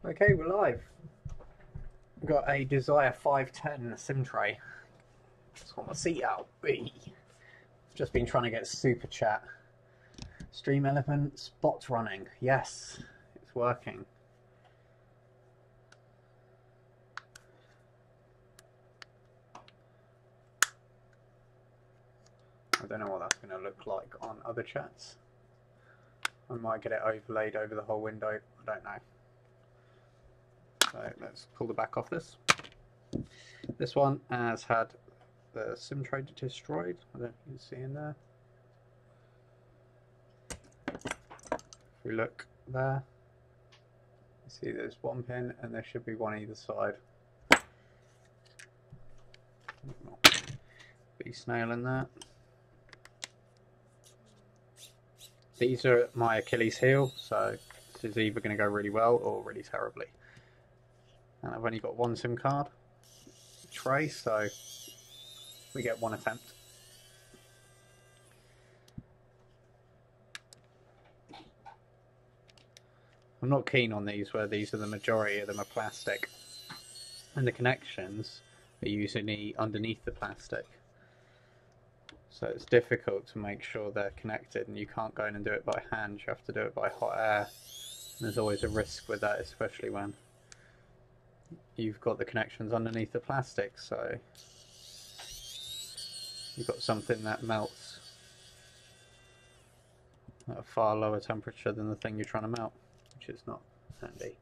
Okay, we're live. We've got a Desire 510 sim tray. Sort my seat out. Just been trying to get super chat. Stream Elephant, bot running. Yes, it's working. I don't know what that's going to look like on other chats. I might get it overlaid over the whole window. I don't know. So let's pull the back off this. This one has had the SIM tray destroyed. I don't know if you can see in there. If we look there, you see there's one pin and there should be one either side. Bee snail in there. These are my Achilles heel, so this is either going to go really well or really terribly. And I've only got one SIM card tray, so we get one attempt. I'm not keen on these where these are the majority of them are plastic and the connections are usually underneath the plastic. So it's difficult to make sure they're connected, and you can't go in and do it by hand, you have to do it by hot air. And there's always a risk with that, especially when you've got the connections underneath the plastic, so you've got something that melts at a far lower temperature than the thing you're trying to melt, which is not handy.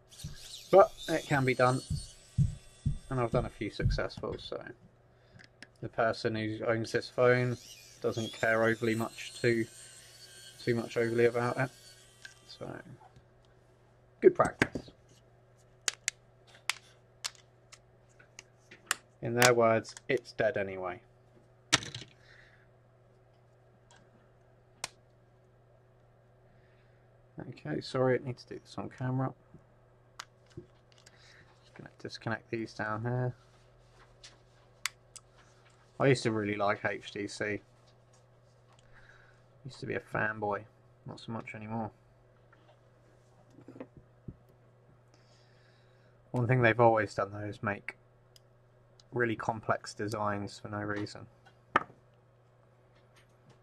But it can be done, and I've done a few successful, so the person who owns this phone doesn't care overly much too much overly about it, so good practice. In their words, it's dead anyway. Okay, sorry, I need to do this on camera. Just going to disconnect these down here. I used to really like HTC. Used to be a fanboy, not so much anymore. One thing they've always done though is make really complex designs for no reason.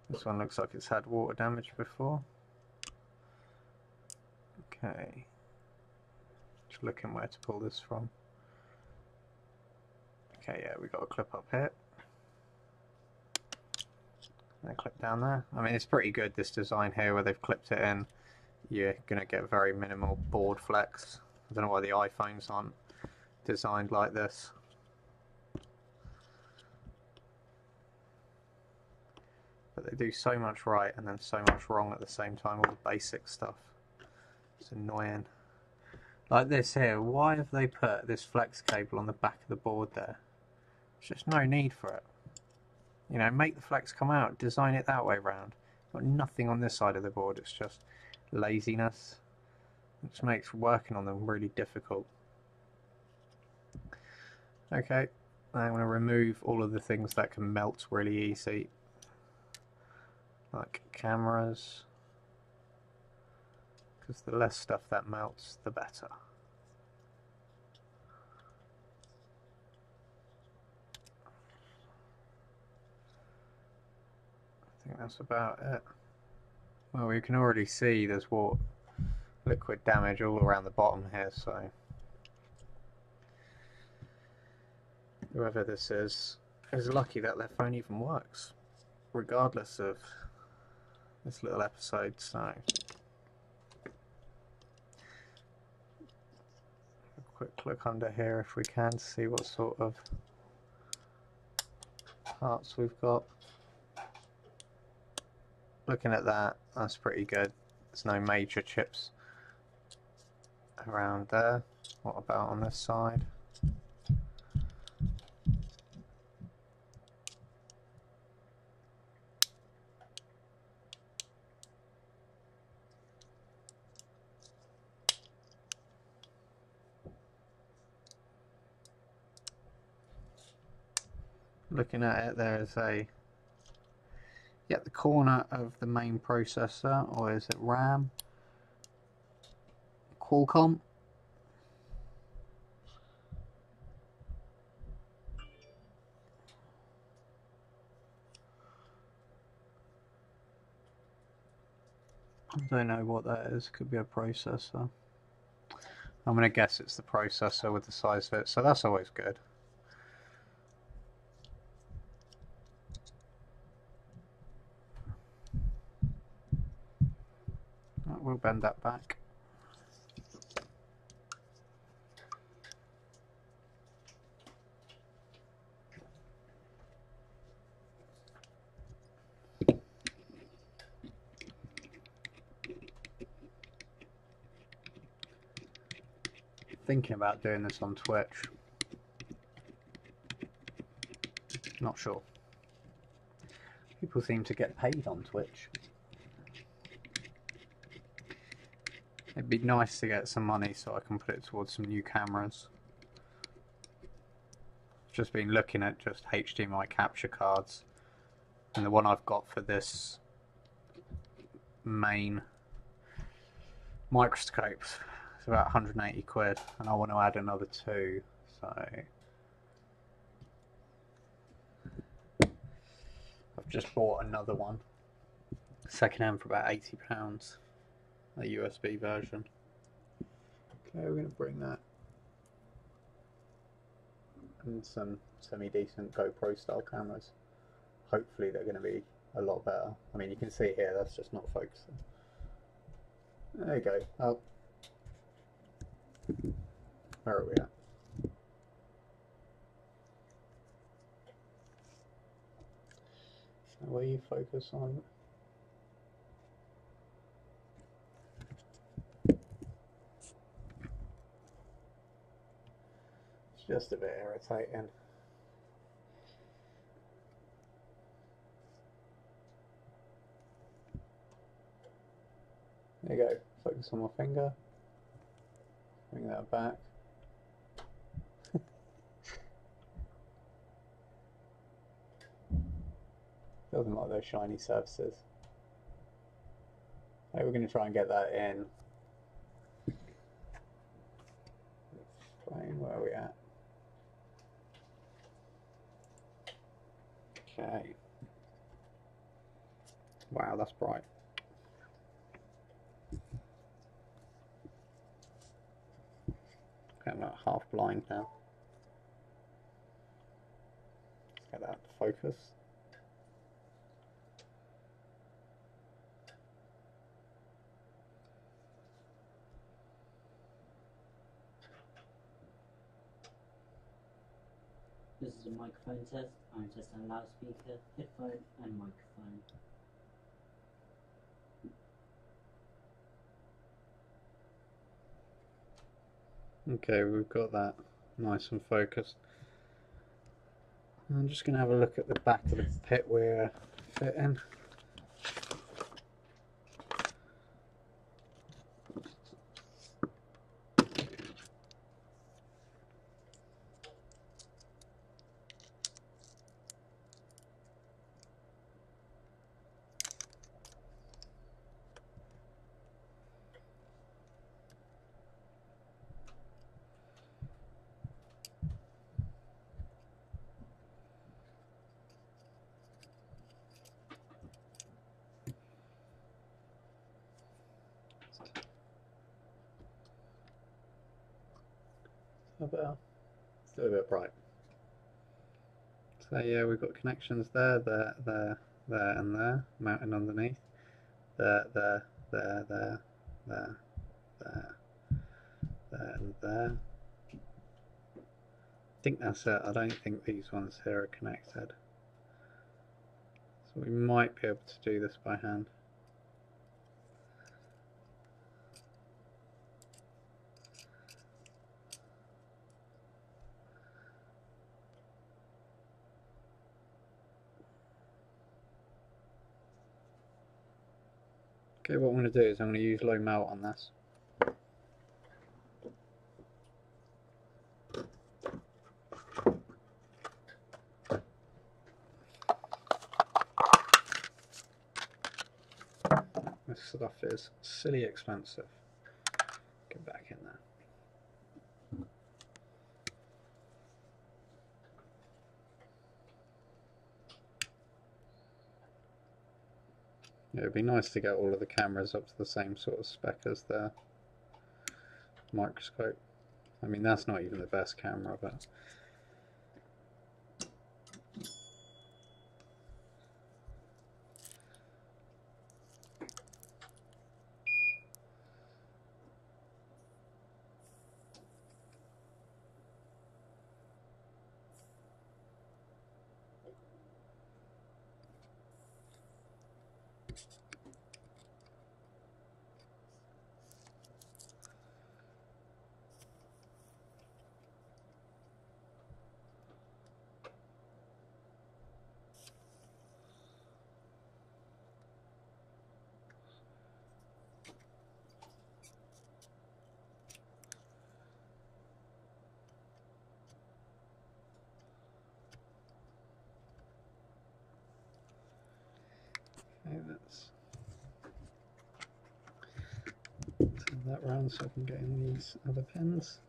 This one looks like it's had water damage before. Okay, just looking where to pull this from. Okay, yeah, we got a clip up here. And a clip down there. I mean, it's pretty good, this design here, where they've clipped it in. You're going to get very minimal board flex. I don't know why the iPhones aren't designed like this. But they do so much right and then so much wrong at the same time, all the basic stuff. It's annoying. Like this here, why have they put this flex cable on the back of the board there? There's just no need for it. You know, make the flex come out, design it that way round. Got nothing on this side of the board, it's just laziness. It just makes working on them really difficult. Okay, I'm going to remove all of the things that can melt really easy, like cameras, because the less stuff that melts, the better. I think that's about it. Well, we can already see there's liquid damage all around the bottom here, so whoever this is lucky that their phone even works, regardless of this little episode. So a quick look under here if we can to see what sort of parts we've got. Looking at that, that's pretty good. There's no major chips around there. What about on this side? Looking at it, there is the corner of the main processor, or is it RAM? Qualcomm. I don't know what that is. Could be a processor. I'm going to guess it's the processor with the size of it, so that's always good. Right, we'll bend that back. Thinking about doing this on Twitch. Not sure. People seem to get paid on Twitch. It'd be nice to get some money so I can put it towards some new cameras. I've just been looking at just HDMI capture cards, and the one I've got for this main microscope is about 180 quid, and I want to add another 2, so I've just bought another one second hand for about £80, a USB version. Okay, we're going to bring that and some semi-decent GoPro style cameras. Hopefully they're going to be a lot better. I mean, you can see here that's just not focusing. There you go. Oh, where are we at? So where you focus on? It's just a bit irritating. There you go. Focus on my finger. Bring that back. Doesn't like those shiny surfaces. Okay, we're going to try and get that in. Explain where are we at. Okay. Wow, that's bright. Okay, I'm about half blind now. Let's get that to focus. This is a microphone test. I'm testing a loudspeaker, headphone and microphone. Okay, we've got that nice and focused. I'm just going to have a look at the back of the pit we're fitting. Still a bit bright. So yeah, we've got connections there, and there, mounting underneath. There, and there. I think that's it. I don't think these ones here are connected. So we might be able to do this by hand. Okay, what I'm going to do is I'm going to use low melt on this. This stuff is silly expensive. Get back in there. Yeah, it'd be nice to get all of the cameras up to the same sort of spec as the Microscope. I mean, that's not even the best camera, but okay, let's turn that round so I can get in these other pins.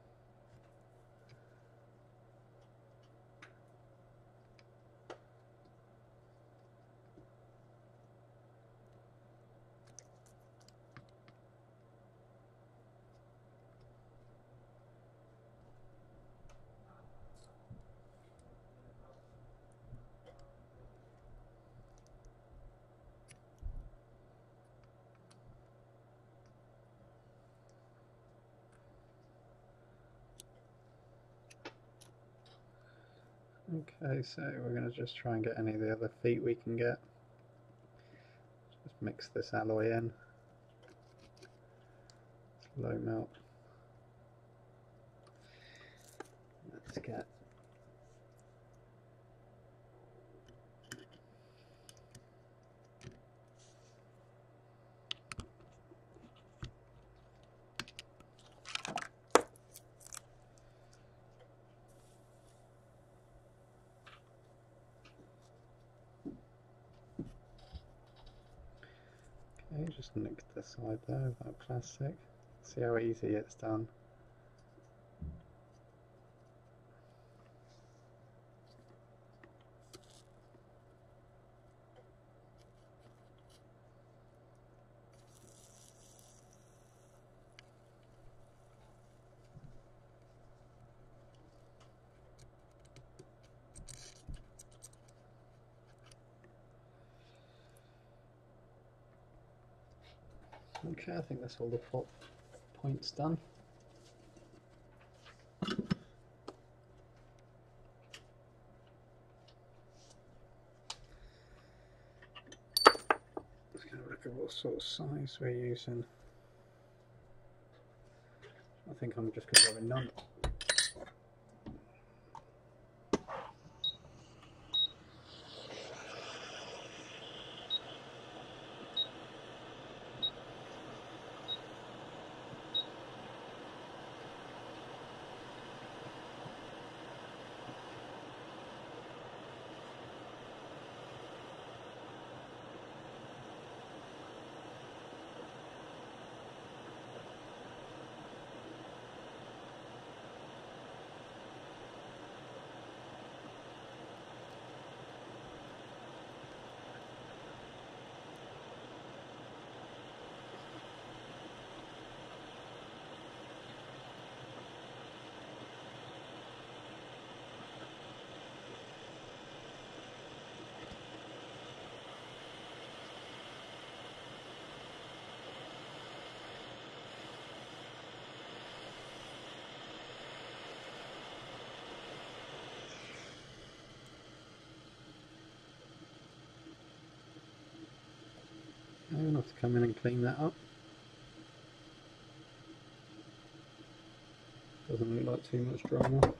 Okay, so we're going to just try and get any of the other feet we can get. Just mix this alloy in. It's low melt. Let's get okay, just nick the side there of that plastic. See how easy it's done. Okay, I think that's all the points done. Let's have a look at what sort of size we're using. I think I'm just going to go with none. I'm going to have to come in and clean that up. Doesn't look like too much drama.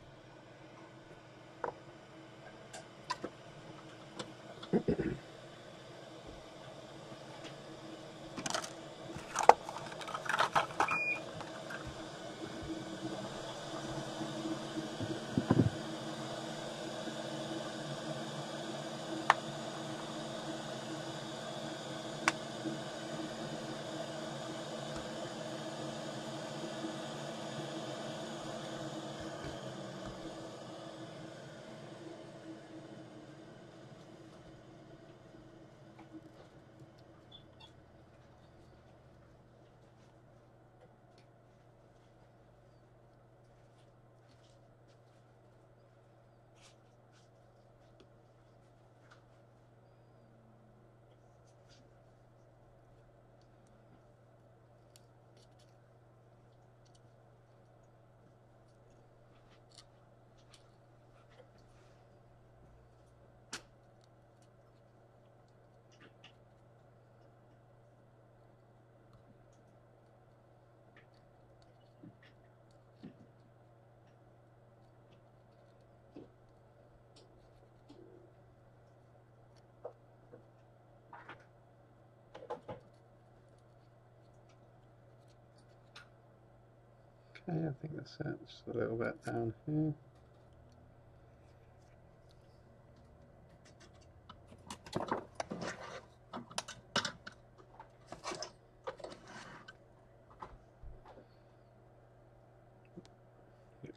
Okay, I think that's it. Just a little bit down here.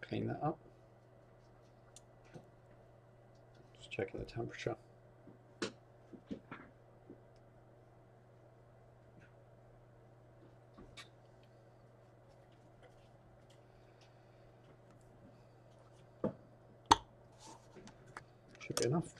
Clean that up. Just checking the temperature. Should be enough.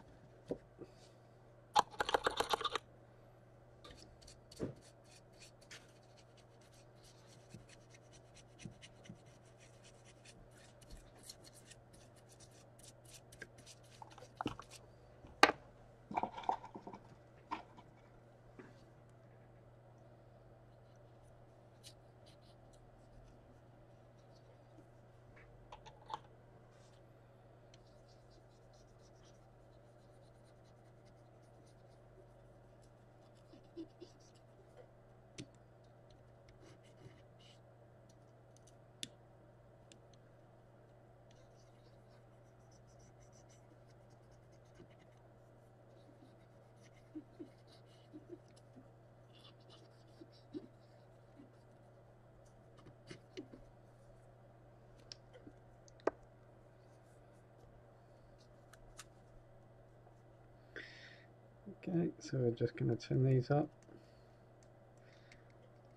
Okay, so we're just going to turn these up,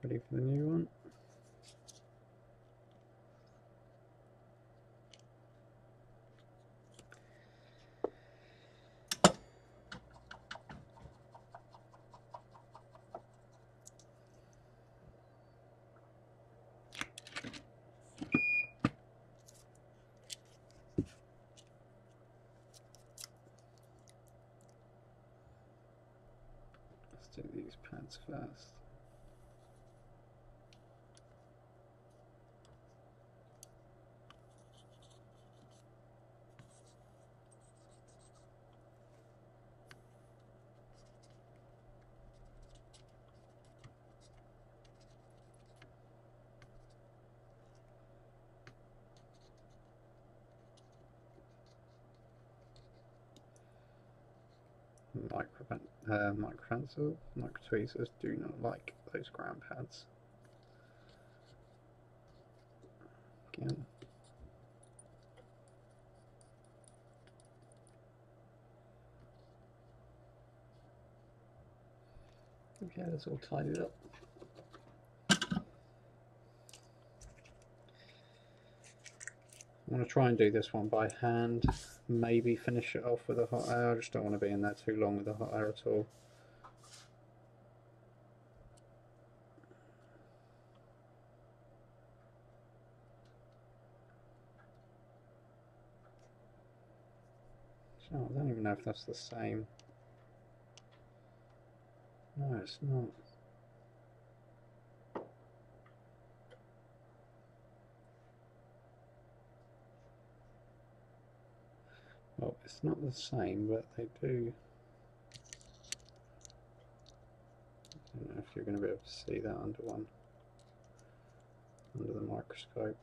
ready for the new one. Let's do these pads first. Micro tweezers do not like those ground pads. Again. Okay, that's all tidied up. I'm going to try and do this one by hand, maybe finish it off with a hot air. I just don't want to be in there too long with the hot air at all. So I don't even know if that's the same. No, it's not. Well, it's not the same, but they do. I don't know if you're going to be able to see that under the microscope.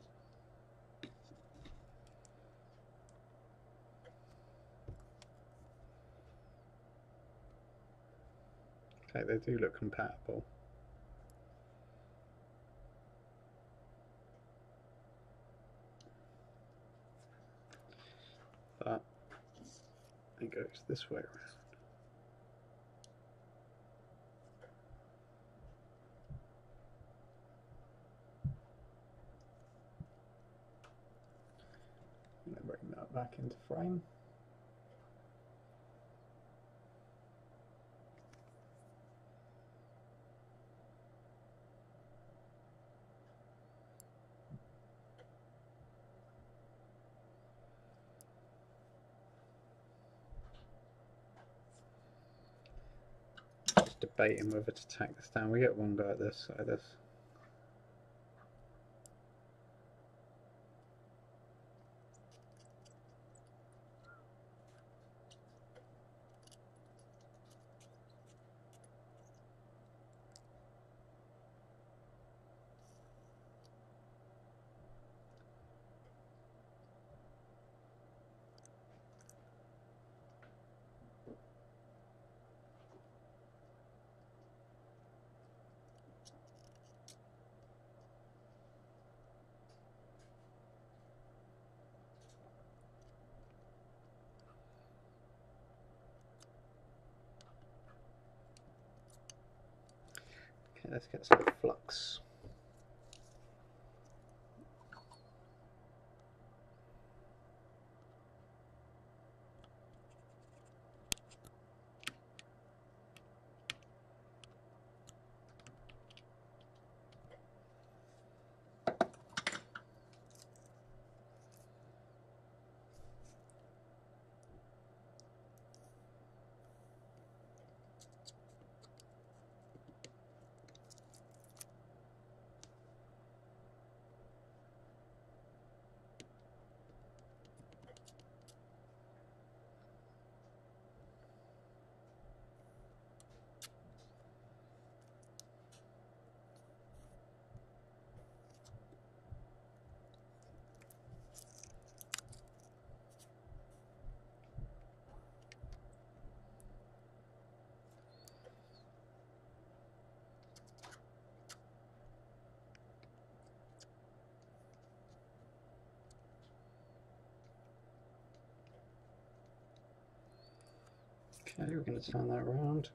Okay, they do look compatible. But it goes this way around. And then bring that back into frame. Just debating whether to tack this down. We get one go at this side of this. let's get some flux. Okay, we're going to turn that around.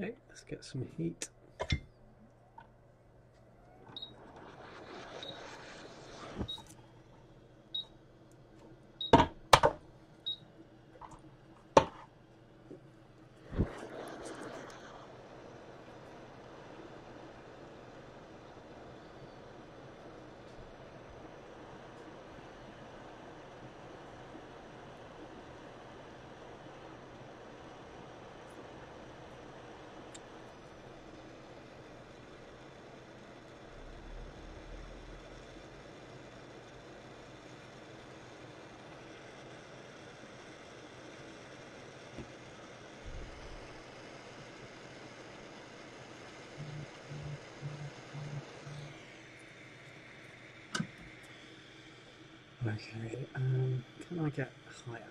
Okay, let's get some heat. Okay, can I get higher?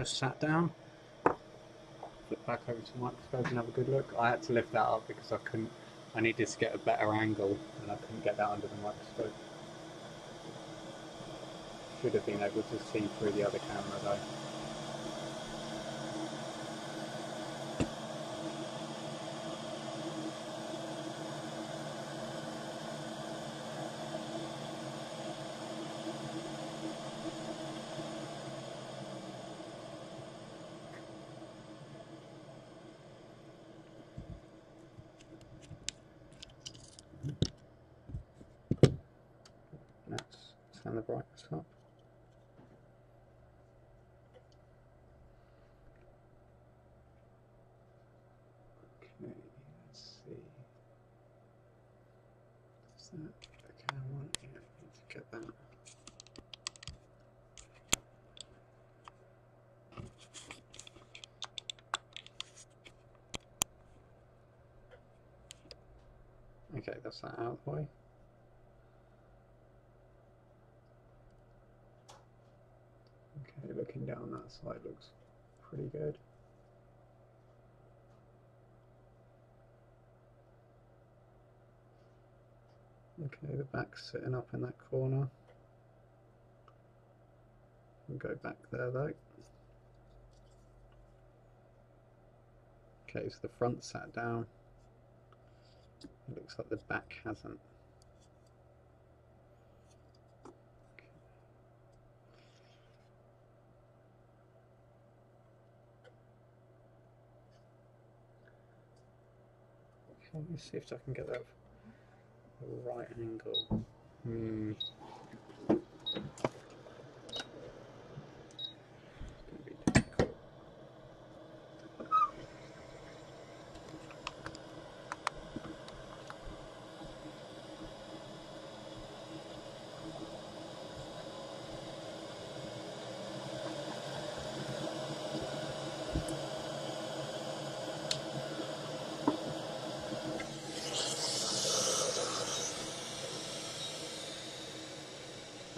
just sat down. Flip back over to the microscope and have a good look. I had to lift that up because I needed to get a better angle and I couldn't get that under the microscope. Should have been able to see through the other camera though. Let's turn the brightness up. Okay, let's see. Is that the camera? Yeah, I need to get that. Okay, that's that out of the way. Okay, looking down that side looks pretty good. Okay, the back's sitting up in that corner. We'll go back there though. Okay, so the front sat down. It looks like the back hasn't. Okay, let me see if I can get that right angle.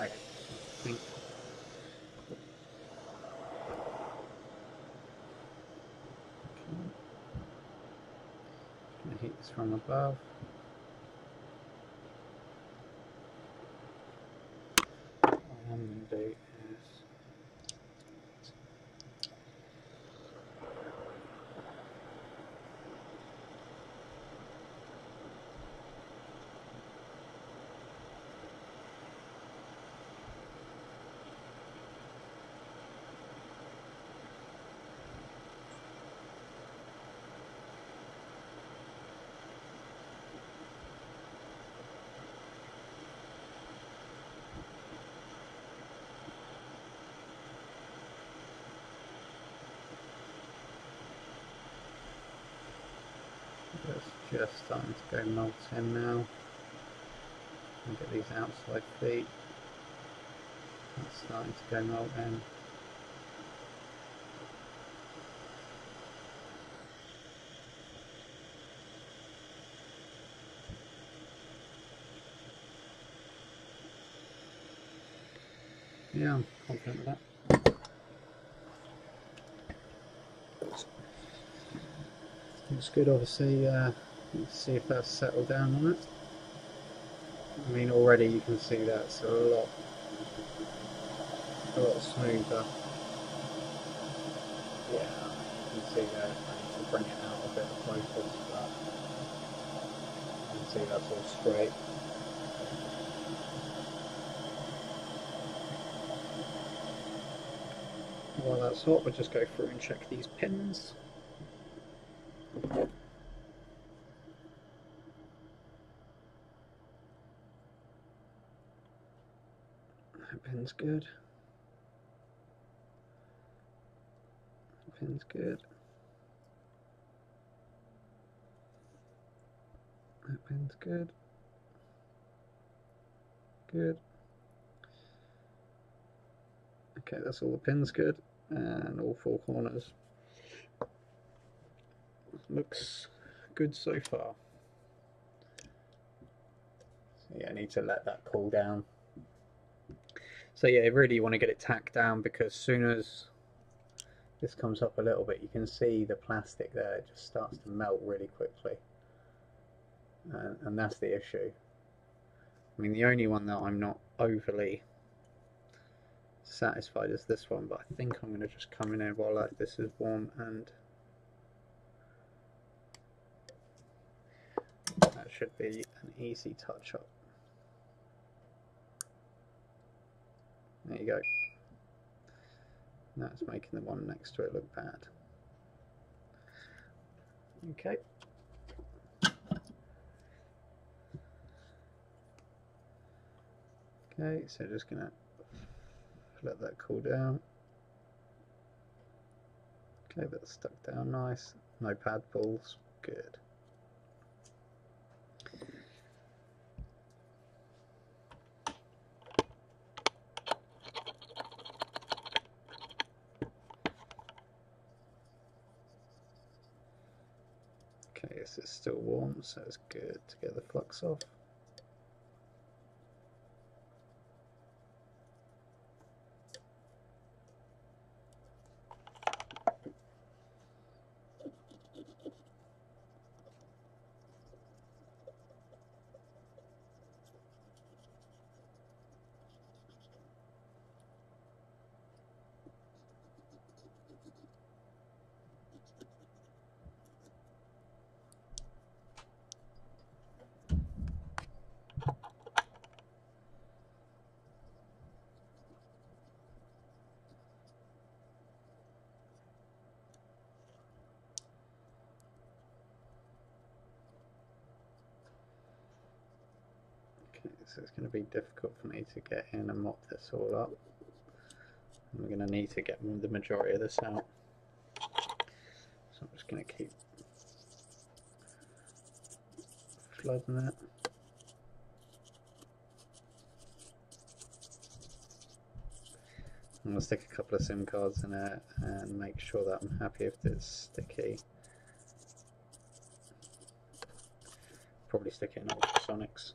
I think going to heat this from above. What I'm going to do is it's just starting to go molten now. And get these outside feet. That's starting to go molten. Yeah, I'm confident with that. Looks good, obviously. Let's see if that's settled down on it. I mean, already you can see that's a lot smoother. Yeah, you can see there. I need to bring it out a bit of focus, but you can see that's all straight. While that's hot, we'll just go through and check these pins. That pin's good. That pin's good. That pin's good. Good. Okay, that's all the pins good, and all four corners. Looks good so far. So yeah, I need to let that cool down. So yeah, really you want to get it tacked down, because as soon as this comes up a little bit, you can see the plastic there, it just starts to melt really quickly. And that's the issue. I mean, the only one that I'm not overly satisfied is this one, but I think I'm going to just come in here while this is warm, and that should be an easy touch up. There you go. That's making the one next to it look bad. Okay. Okay, so just gonna let that cool down. Okay, that's stuck down nice. No pad pulls. Good. Okay, this is still warm, so it's good to get the flux off. So it's going to be difficult for me to get in and mop this all up. And we're going to need to get the majority of this out. So I'm just going to keep flooding it. I'm going to stick a couple of SIM cards in it and make sure that I'm happy if it's sticky. Probably stick it in Ultrasonics.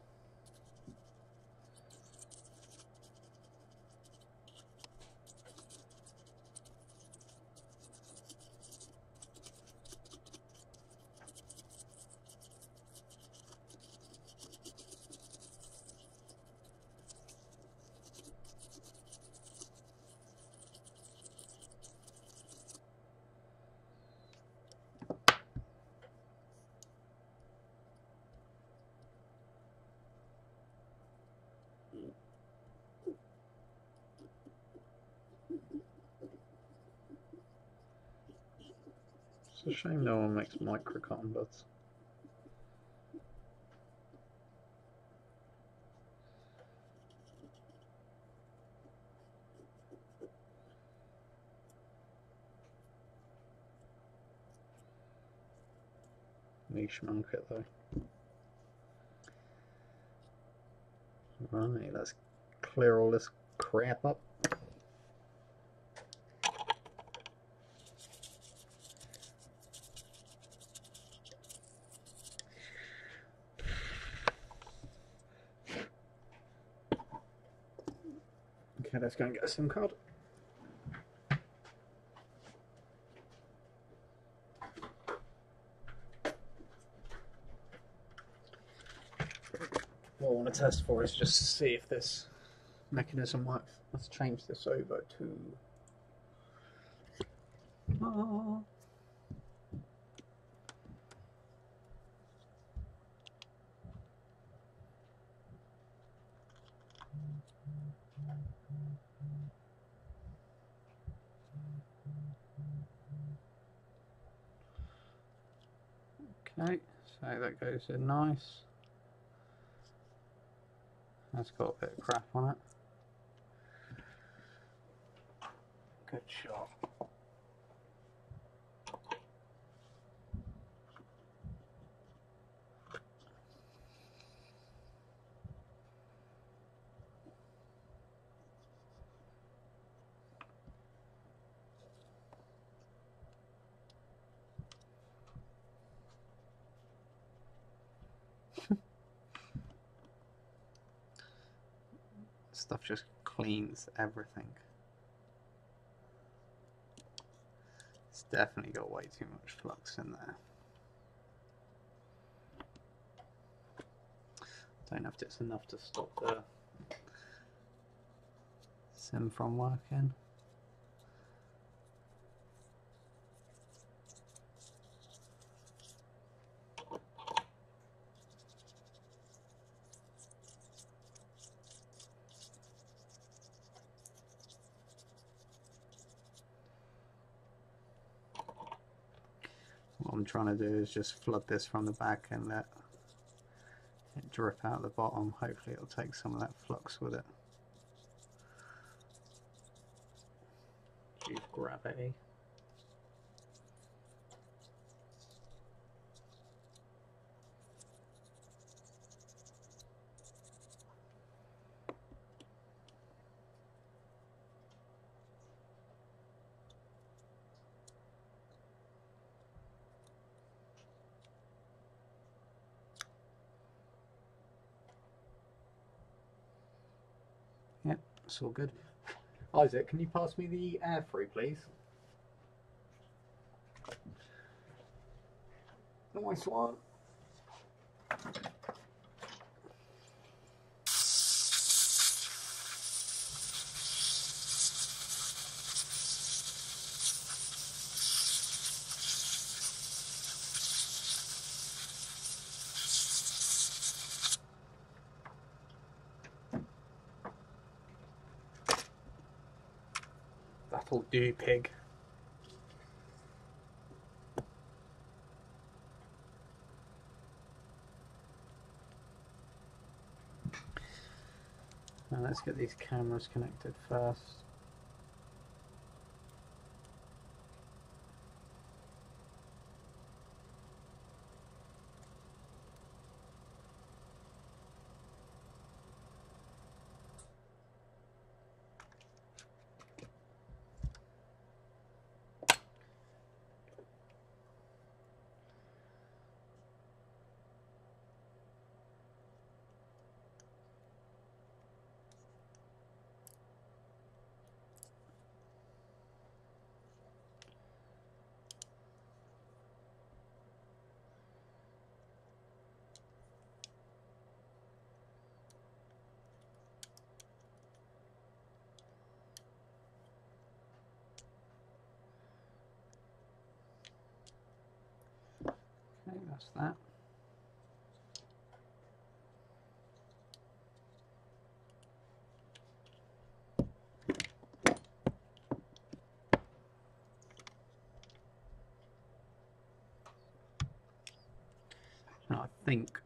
It's a shame no one makes micro cotton buds. Niche market though. Right, let's clear all this crap up. Okay, let's go and get a SIM card. What I want to test for is just to see if this mechanism works. Let's change this over to... Okay, so that goes in nice. That's got a bit of crap on it. Good shot. Stuff just cleans everything. It's definitely got way too much flux in there. Don't know if it's enough to stop the sim from working. What I'm trying to do is just flood this from the back and let it drip out the bottom. Hopefully it'll take some of that flux with it. Use gravity. Yep, it's all good. Isaac, can you pass me the air free, please? Nice one. That'll do, pig. Now let's get these cameras connected first. Okay, that's that. Now I think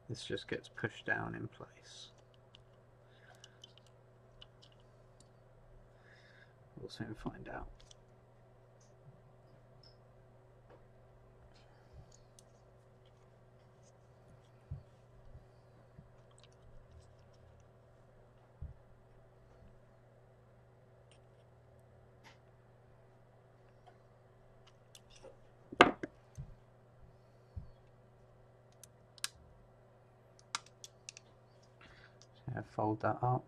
this just gets pushed down in place. We'll soon find out. Yeah, fold that up.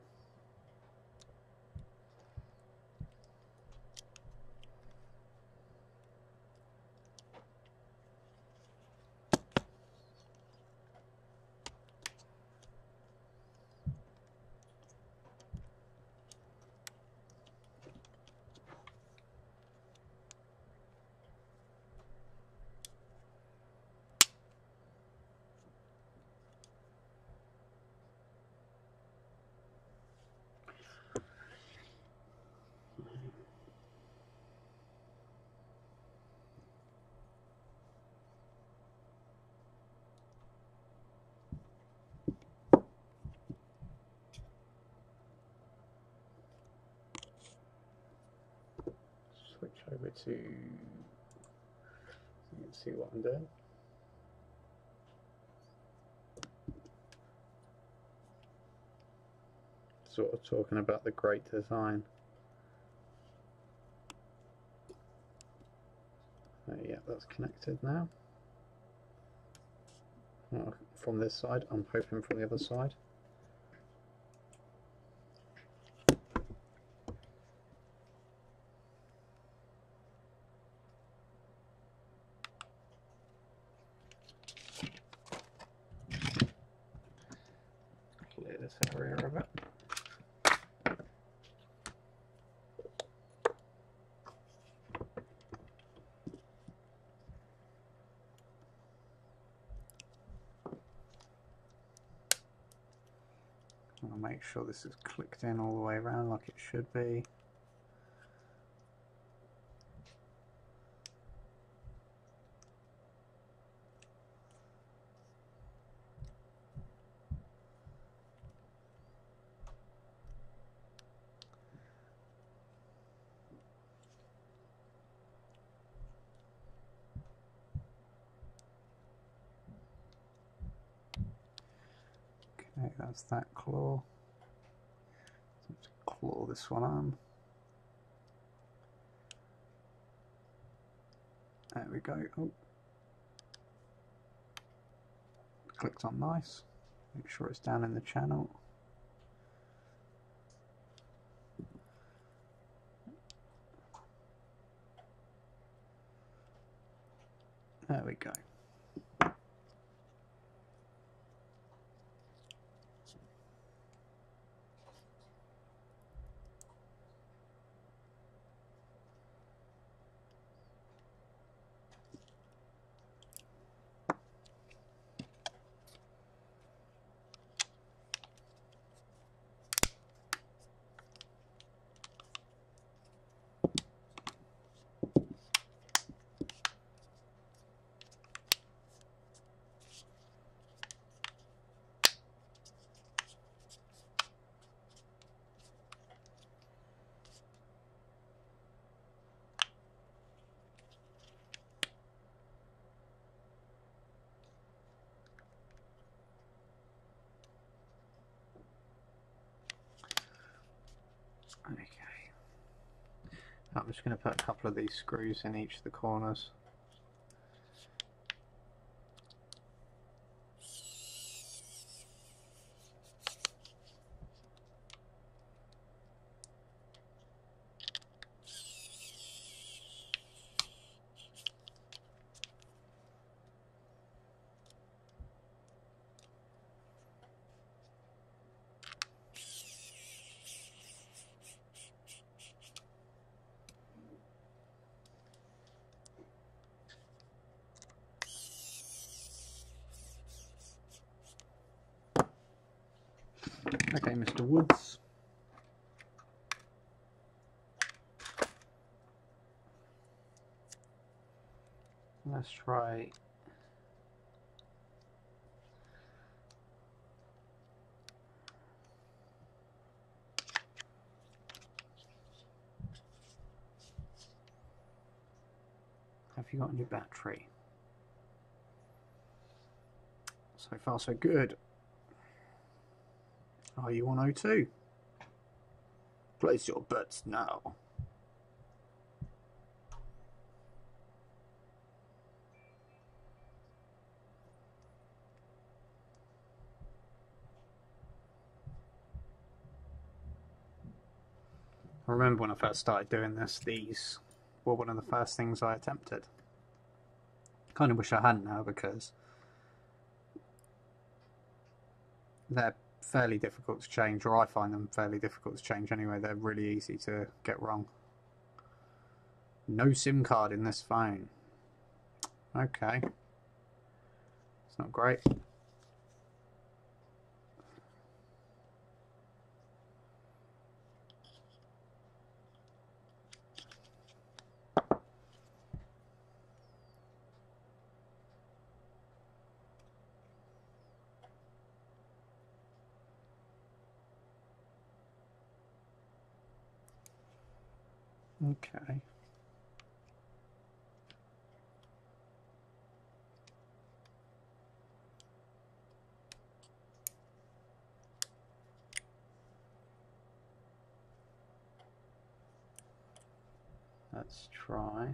Switch over to, you can see what I'm doing. Sort of talking about the great design. Yeah, that's connected now. From this side, I'm hoping from the other side. want to make sure this is clicked in all the way around like it should be. Okay, that's that claw. Let's claw this one on. There we go. Oh. Clicked on nice. Make sure it's down in the channel. There we go. Okay. I'm just going to put a couple of these screws in each of the corners. Okay, Mr. Woods. Let's try have you got a new battery? So far so good. Are you on O2? Place your bets now. I remember when I first started doing this, these were one of the first things I attempted. Kind of wish I hadn't now, because they're fairly difficult to change, or I find them fairly difficult to change anyway. They're really easy to get wrong. No SIM card in this phone. Okay. It's not great. Okay. Let's try.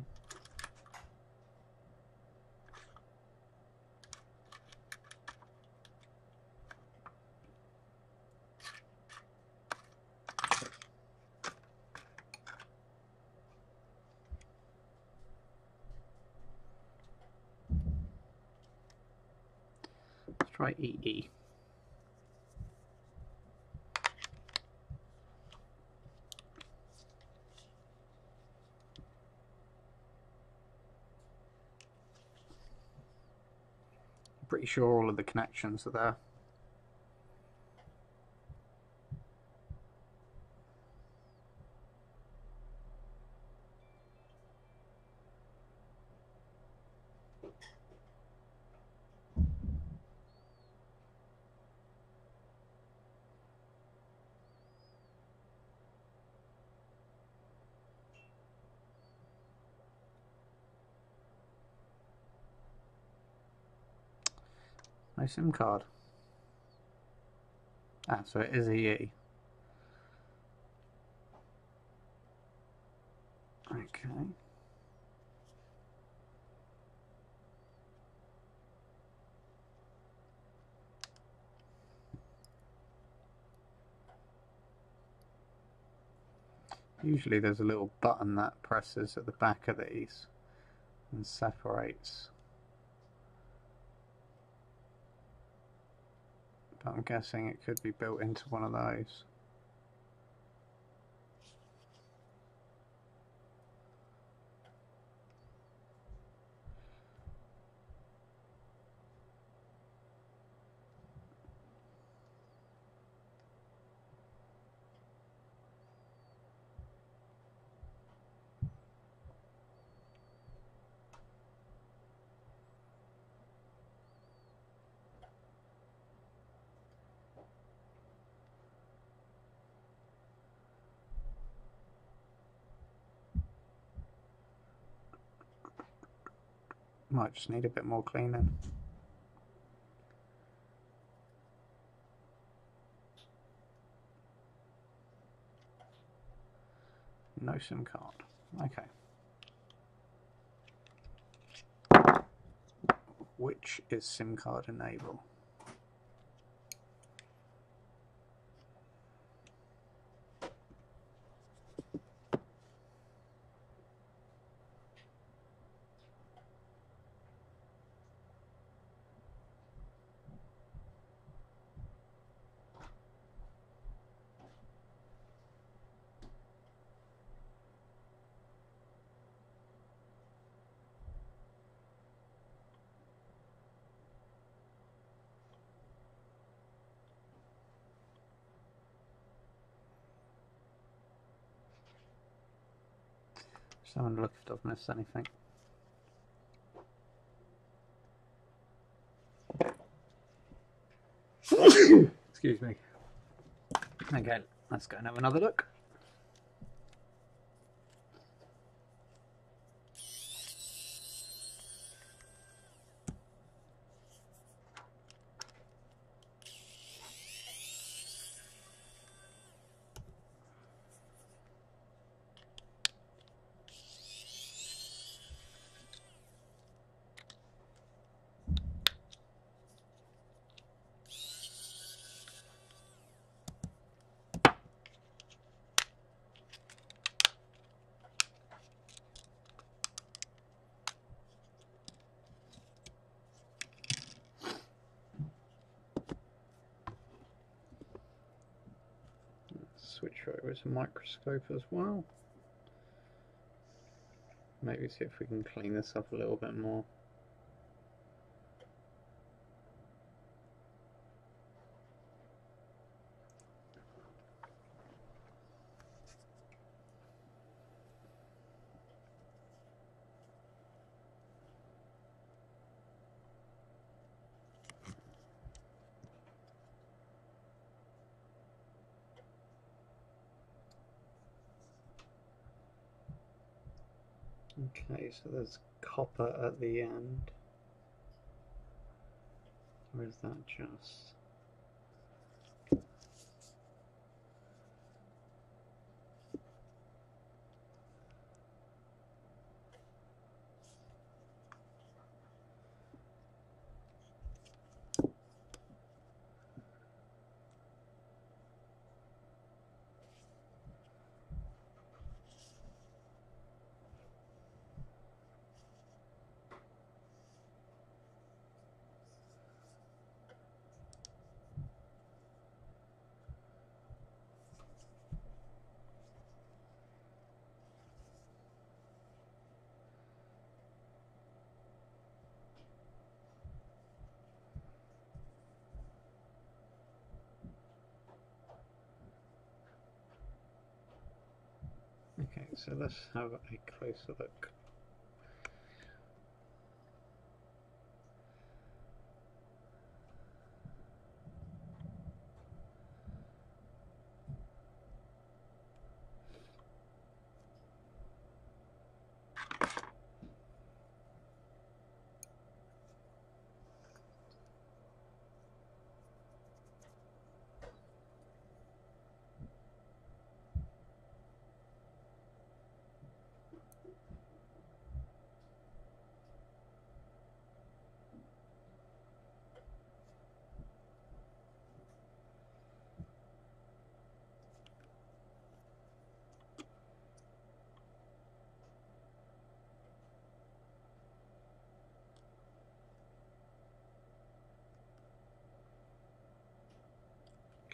Let's try EE. Pretty sure all of the connections are there. No SIM card. Ah, so it is EE. Okay. Usually there's a little button that presses at the back of these and separates. But I'm guessing it could be built into one of those. Might just need a bit more cleaning. No SIM card. Okay. Which is SIM card enable? Just having a look if I've missed anything. Excuse me. Okay, let's go and have another look. Switch over to microscope as well. Maybe see if we can clean this up a little bit more. Okay, so there's copper at the end. Or is that just... Okay, so let's have a closer look.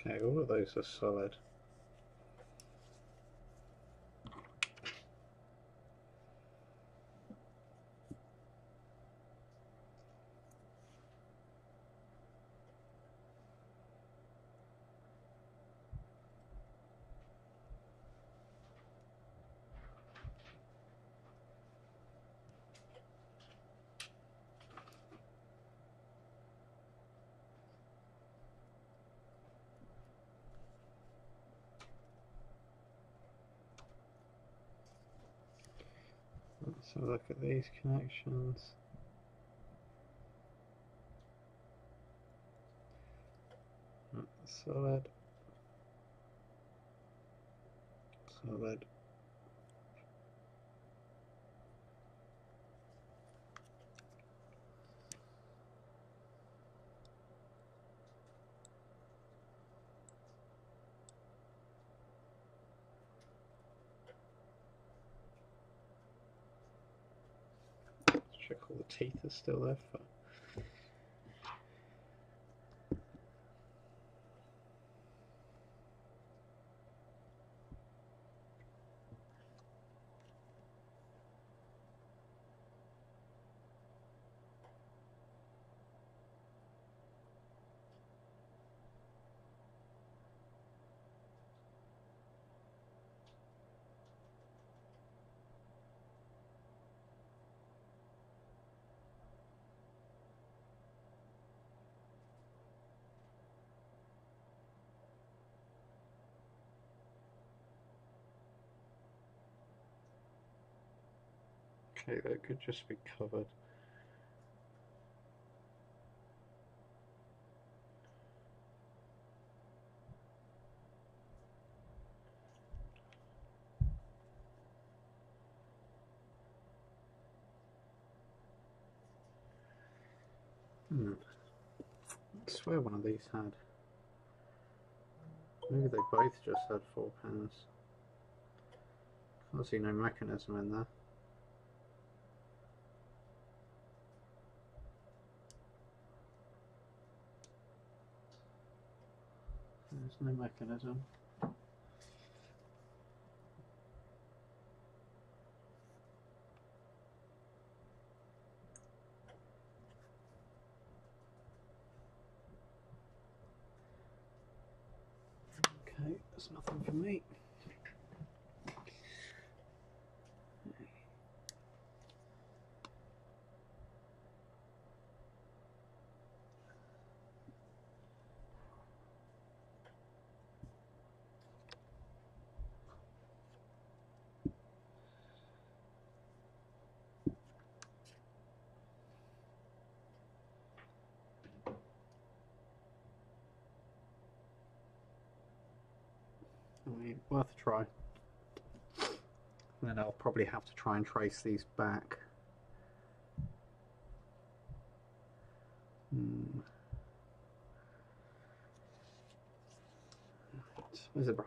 Okay, all of those are solid. Let's have a look at these connections. Solid. Solid. Check all the teeth are still there. Okay, that could just be covered. I swear one of these had. Maybe they both just had 4 pins. Can't see no mechanism in there. There's no mechanism. Okay, there's nothing for me. I mean, worth a try. And then I'll probably have to try and trace these back. Where's the brush?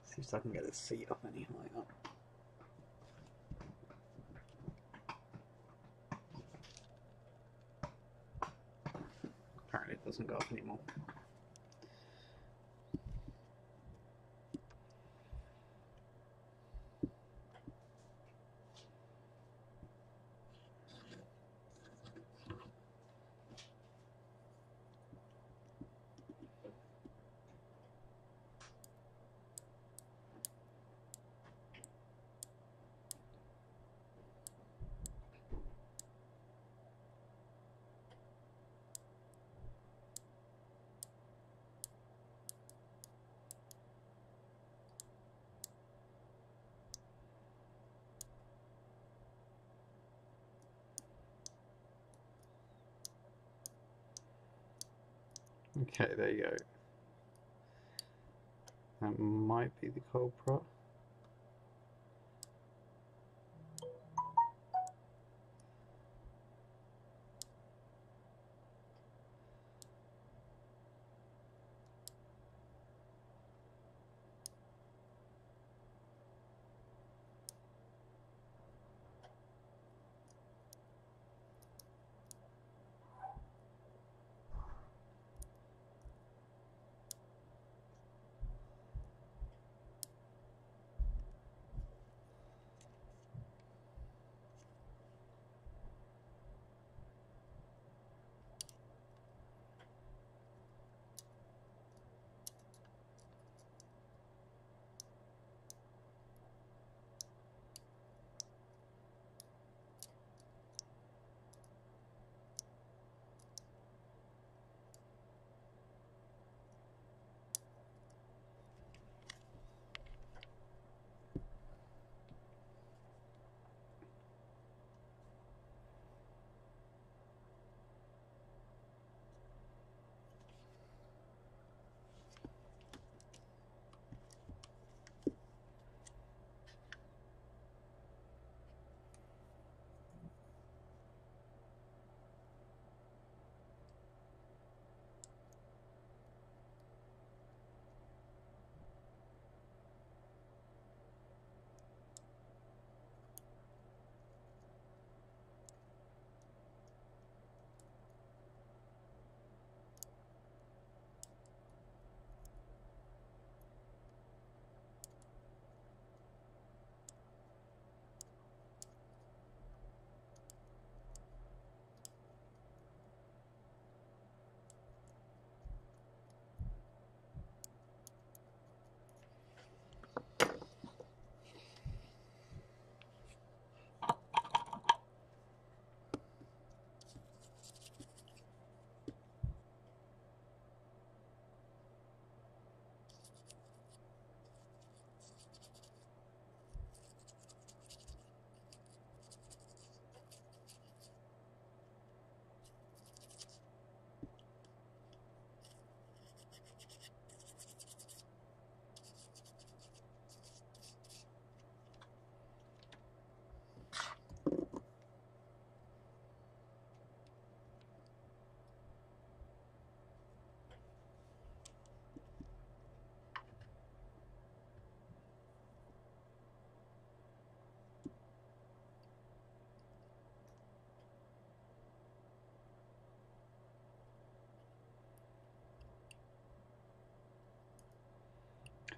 See if I can get this seat up any higher. Apparently it doesn't go up anymore. Okay, there you go. That might be the culprit.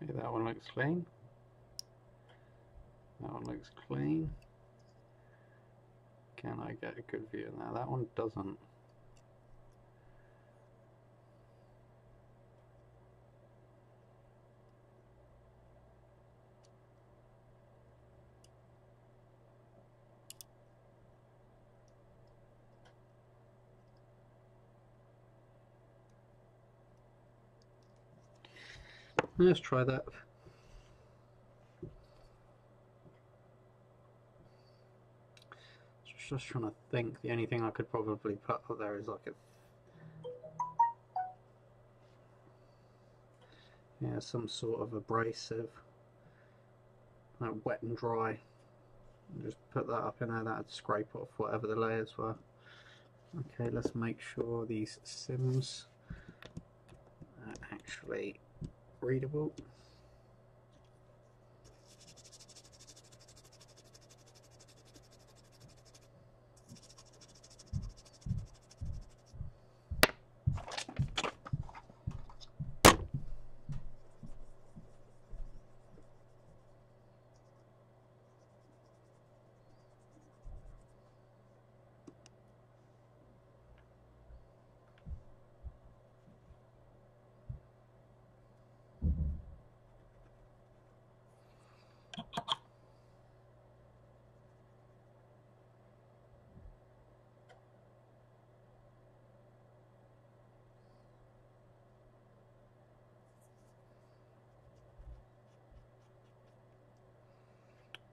Okay, that one looks clean. That one looks clean. Can I get a good view now? That one doesn't. Let's try that. Just trying to think. The only thing I could probably put up there is like some sort of abrasive, like wet and dry. And just put that up in there. That'd scrape off whatever the layers were. Okay, let's make sure these sims are actually readable.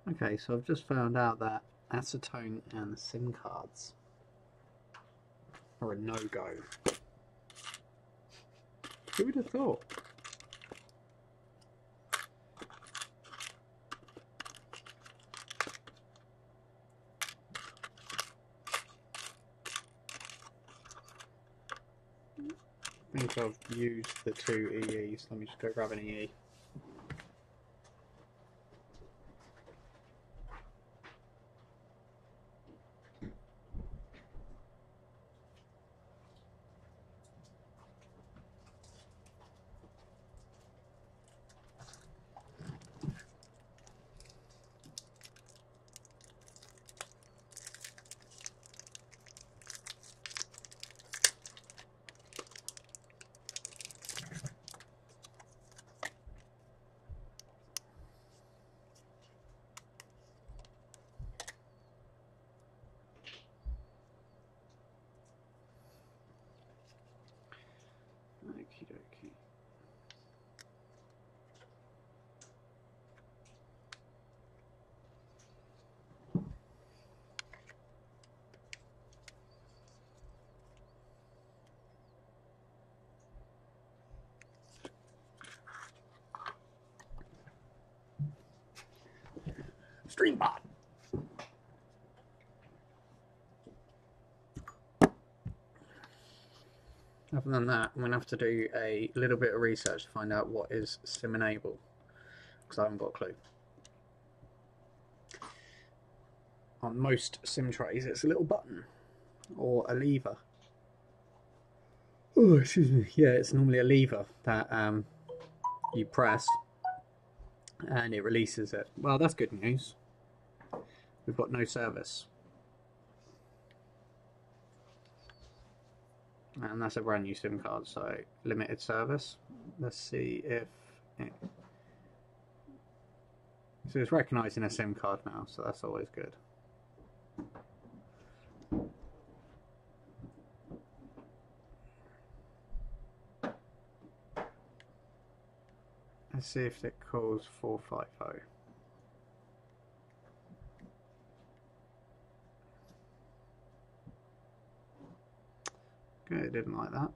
Okay, so I've just found out that acetone and SIM cards are a no-go. Who would have thought? I think I've used the 2 EEs. Let me just go grab an EE. Okie dokie. StreamBot. Other than that, I'm going to have to do a little bit of research to find out what is sim enable, because I haven't got a clue. On most sim trays, it's a little button or a lever. Oh, excuse me. Yeah, it's normally a lever that you press and it releases it. Well, that's good news. We've got no service. And that's a brand new SIM card, so limited service. Let's see if it... So it's recognising a SIM card now, so that's always good. Let's see if it calls 450. Okay, it didn't like that.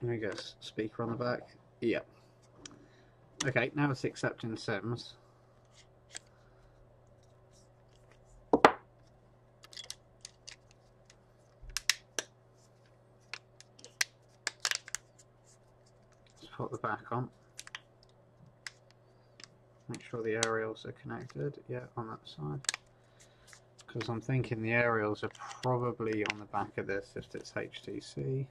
Let me guess, speaker on the back. Yep. Okay, now it's accepting SIMs. Let's put the back on. Make sure the aerials are connected. Yeah, on that side. Because I'm thinking the aerials are probably on the back of this if it's HTC.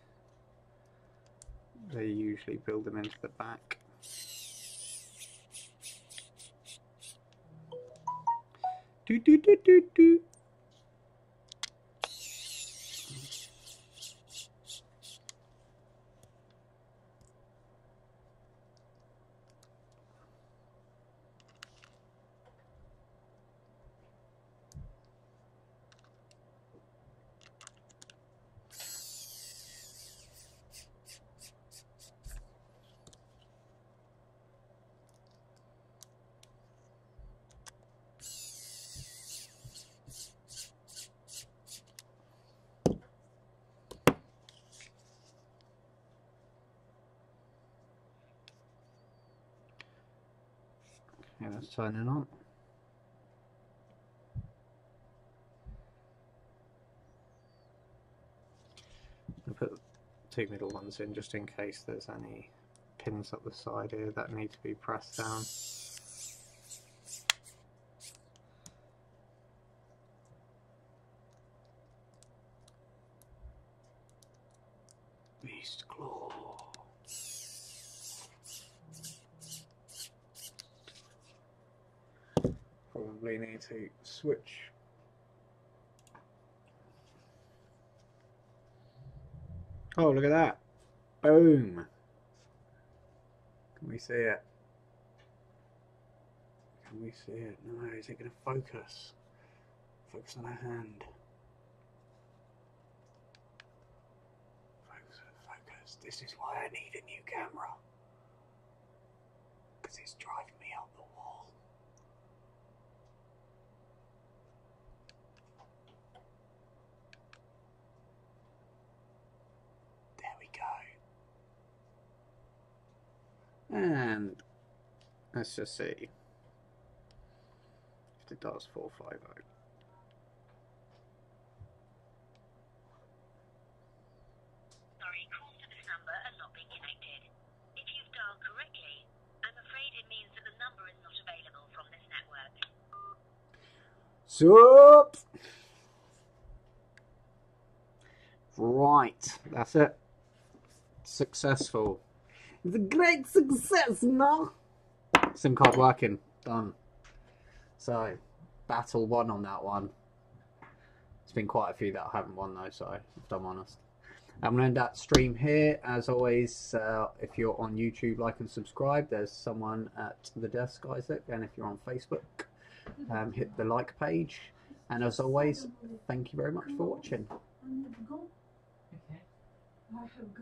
They usually build them into the back. Do do do do do. Yeah, that's turning on. I'll put 2 middle ones in just in case there's any pins up the side here that need to be pressed down. Beast Claw. Probably need to switch. Oh, look at that. Boom. Can we see it? Can we see it? No, is it going to focus? Focus on our hand. Focus, focus. This is why I need a new camera. Because it's driving me up the wall. There we go. And let's just see if it does 450. Sorry, calls to this number are not being connected. If you've dialed correctly, I'm afraid it means that the number is not available from this network. Sup? Right, that's it. Successful. It's a great success, no? SIM card working. Done. So, battle won on that one. There's been quite a few that I haven't won though, so if I'm honest. I'm going to end that stream here. As always, if you're on YouTube, like and subscribe. There's someone at the desk, Isaac. And if you're on Facebook, hit the like page. And as always, thank you very much for watching. Okay.